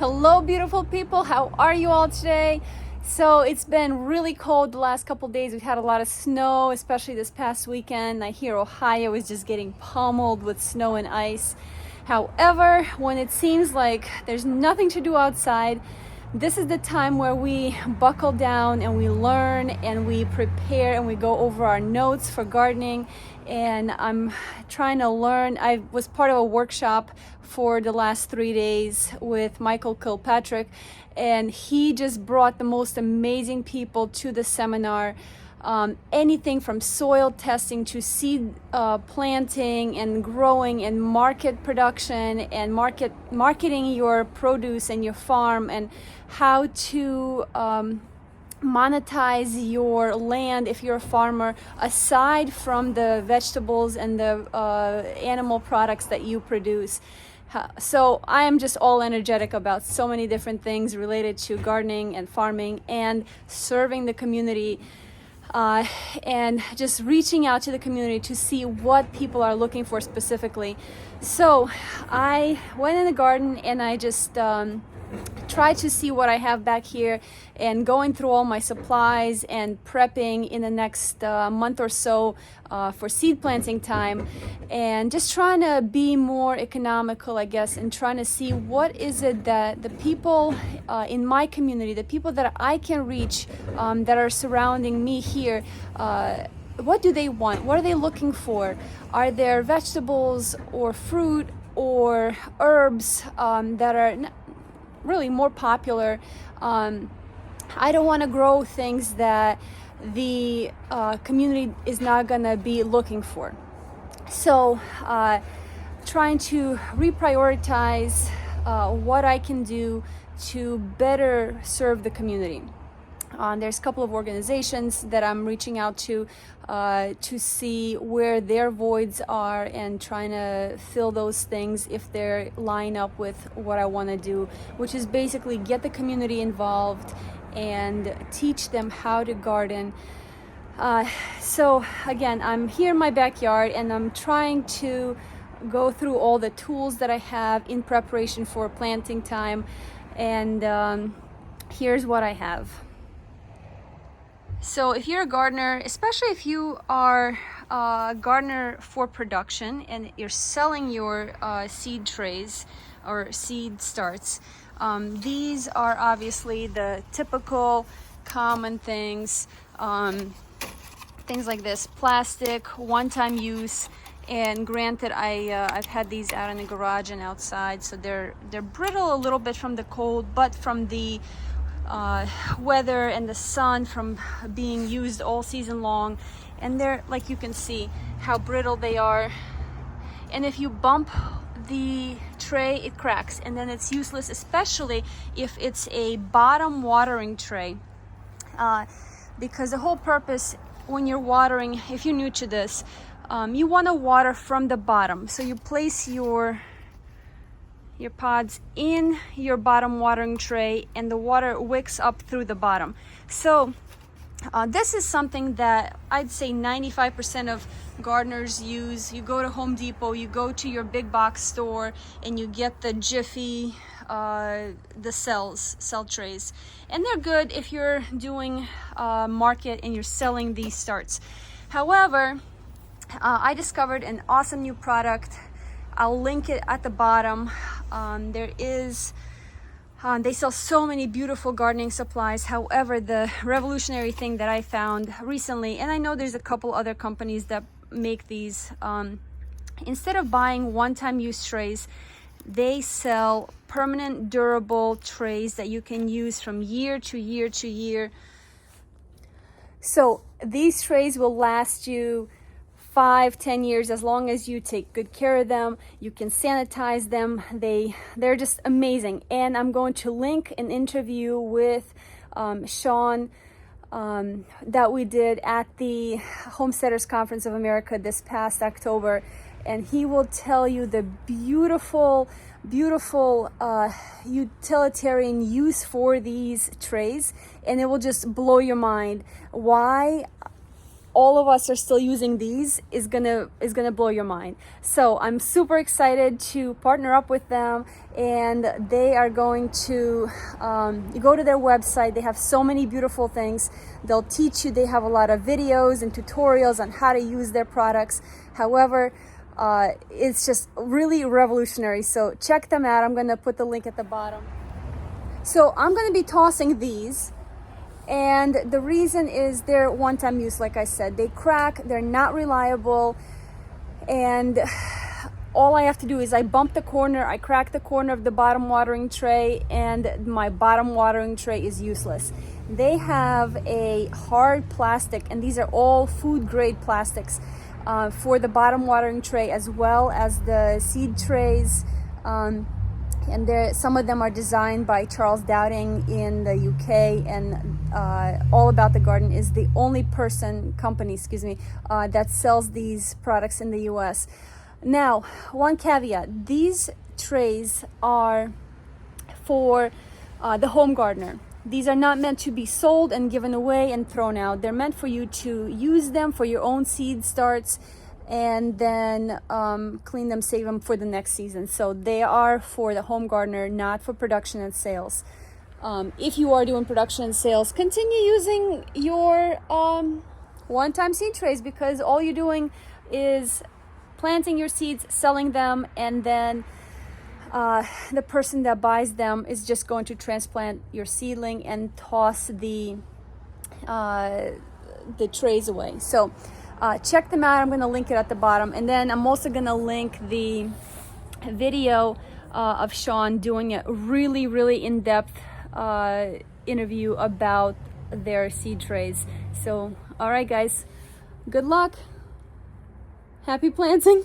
Hello, beautiful people. How are you all today? So it's been really cold the last couple days. We've had a lot of snow, especially this past weekend. I hear Ohio is just getting pummeled with snow and ice. However, when it seems like there's nothing to do outside, this is the time where we buckle down and we learn and we prepare and we go over our notes for gardening. And I'm trying to learn. I was part of a workshop for the last 3 days with Michael Kilpatrick, and he just brought the most amazing people to the seminar. Anything from soil testing to seed planting and growing and market production and marketing your produce and your farm, and how to monetize your land if you're a farmer, aside from the vegetables and the animal products that you produce. So I am just all energetic about so many different things related to gardening and farming and serving the community. And just reaching out to the community to see what people are looking for specifically. So I went in the garden and I just tried to see what I have back here, and going through all my supplies and prepping in the next month or so for seed planting time, and just trying to be more economical, I guess, and trying to see what is it that the people in my community, the people that I can reach that are surrounding me here, what do they want? What are they looking for? Are there vegetables or fruit or herbs that are really more popular? I don't want to grow things that the community is not going to be looking for. So trying to reprioritize what I can do to better serve the community. There's a couple of organizations that I'm reaching out to see where their voids are and trying to fill those things if they line up with what I want to do, which is basically get the community involved and teach them how to garden. So again, I'm here in my backyard and I'm trying to go through all the tools that I have in preparation for planting time, and here's what I have. So if you're a gardener, especially if you are a gardener for production and you're selling your seed trays or seed starts, these are obviously the typical common things. Things like this, plastic, one-time use. And granted, I've had these out in the garage and outside, so they're brittle a little bit from the cold, but from the weather and the sun, from being used all season long, and they're, like, you can see how brittle they are, and if you bump the tray it cracks, and then it's useless, especially if it's a bottom watering tray, because the whole purpose when you're watering, if you're new to this, you want to water from the bottom. So you place your pods in your bottom watering tray and the water wicks up through the bottom. So this is something that I'd say 95% of gardeners use. You go to Home Depot, you go to your big box store, and you get the Jiffy, the cell trays. And they're good if you're doing market and you're selling these starts. However, I discovered an awesome new product. I'll link it at the bottom. They sell so many beautiful gardening supplies. However, the revolutionary thing that I found recently, and I know there's a couple other companies that make these, instead of buying one-time use trays, they sell permanent durable trays that you can use from year to year to year. So these trays will last you 5-10 years as long as you take good care of them. You can sanitize them. They're just amazing. And I'm going to link an interview with Sean that we did at the Homesteaders Conference of America this past October, and he will tell you the beautiful utilitarian use for these trays, and it will just blow your mind why all of us are still using these is gonna blow your mind. So I'm super excited to partner up with them, and they are going to you go to their website. They have so many beautiful things. They'll teach you. They have a lot of videos and tutorials on how to use their products. However, it's just really revolutionary. So check them out. I'm gonna put the link at the bottom. So I'm gonna be tossing these. And the reason is they're one-time use, like I said. They crack, they're not reliable, and all I have to do is I bump the corner, I crack the corner of the bottom watering tray, and my bottom watering tray is useless. They have a hard plastic, and these are all food-grade plastics for the bottom watering tray as well as the seed trays. And some of them are designed by Charles Dowding in the UK, and All About the Garden is the only company, that sells these products in the US. Now, one caveat: these trays are for the home gardener. These are not meant to be sold and given away and thrown out. They're meant for you to use them for your own seed starts, and then clean them, save them for the next season. So they are for the home gardener, not for production and sales. If you are doing production and sales, continue using your one-time seed trays, because all you're doing is planting your seeds, selling them, and then the person that buys them is just going to transplant your seedling and toss the trays away. So check them out. I'm going to link it at the bottom, and then I'm also going to link the video of Sean doing a really, really in-depth interview about their seed trays. So, all right, guys, good luck. Happy planting.